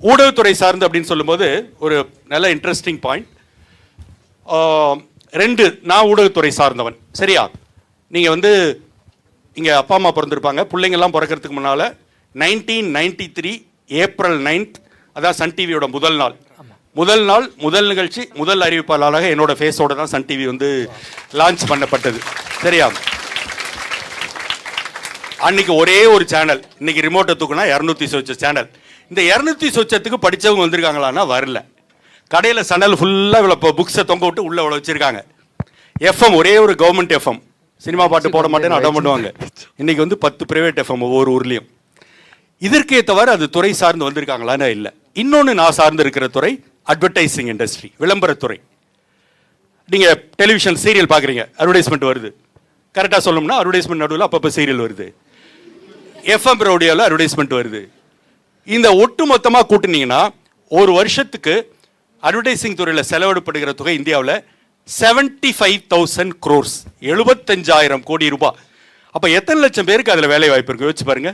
ஊடகத்துறை சார்ந்து அப்படின்னு சொல்லும்போது ஒரு நல்ல இன்ட்ரெஸ்டிங் பாயிண்ட். நான் ஊடகத்துறை சார்ந்தவன், சரியா? நீங்கள் வந்து இங்கே அப்பா அம்மா பிறந்திருப்பாங்க, பிள்ளைங்கள்லாம் பிறக்கிறதுக்கு முன்னால் 1993 ஏப்ரல் 9th, அதான் சன் டிவியோட முதல் நாள் முதல் நிகழ்ச்சி, முதல் அறிவிப்பாளராக என்னோட ஃபேஸோட தான் சன் டிவி வந்து லான்ச் பண்ணப்பட்டது, சரியா? அன்னைக்கு ஒரே ஒரு சேனல், இன்னைக்கு ரிமோட்டை தூக்குனா 200 சொச்ச சேனல். இந்த 200 சொச்சத்துக்கு படித்தவங்க வந்திருக்காங்களான்னா வரல. கடையில் சேனல் ஃபுல்லாக இவ்வளோ புக்ஸை தொங்க விட்டு உள்ளே இவ்வளோ வச்சுருக்காங்க. எஃப்எம் ஒரே ஒரு கவர்மெண்ட் எஃப்எம், சினிமா பாட்டு போட மாட்டேன்னு அடம் பண்ணுவாங்க. இன்னைக்கு வந்து 10 பிரைவேட் எஃப்எம் ஒவ்வொரு ஊர்லேயும். இதற்கே தவிர அது துறை சார்ந்து வந்திருக்காங்களான்னு இல்லை. இன்னொன்று நான் சார்ந்து இருக்கிற துறை அட்வர்டைசிங் இண்டஸ்ட்ரி, விளம்பரத்துறை. நீங்கள் டெலிவிஷன் சீரியல் பார்க்குறீங்க, அட்வர்டைஸ்மெண்ட் வருது. கரெக்டாக சொல்லணும்னா அட்வர்டைஸ்மெண்ட் நடுவில் அப்பப்போ சீரியல் வருது. எஃப்எம் ரேடியோவில் அட்வர்டைஸ்மெண்ட் வருது. இந்த ஒட்டு மொத்தமாக கூட்டினீங்கன்னா ஒரு வருஷத்துக்கு அட்வர்டைசிங் துறையில் செலவிடப்படுகிற தொகை இந்தியாவில் 75,000 crores, 75,000 கோடி ரூபாய். அப்போ எத்தனை லட்சம் பேருக்கு அதில் வேலை வாய்ப்பு இருக்கு யோசிச்சு பாருங்க.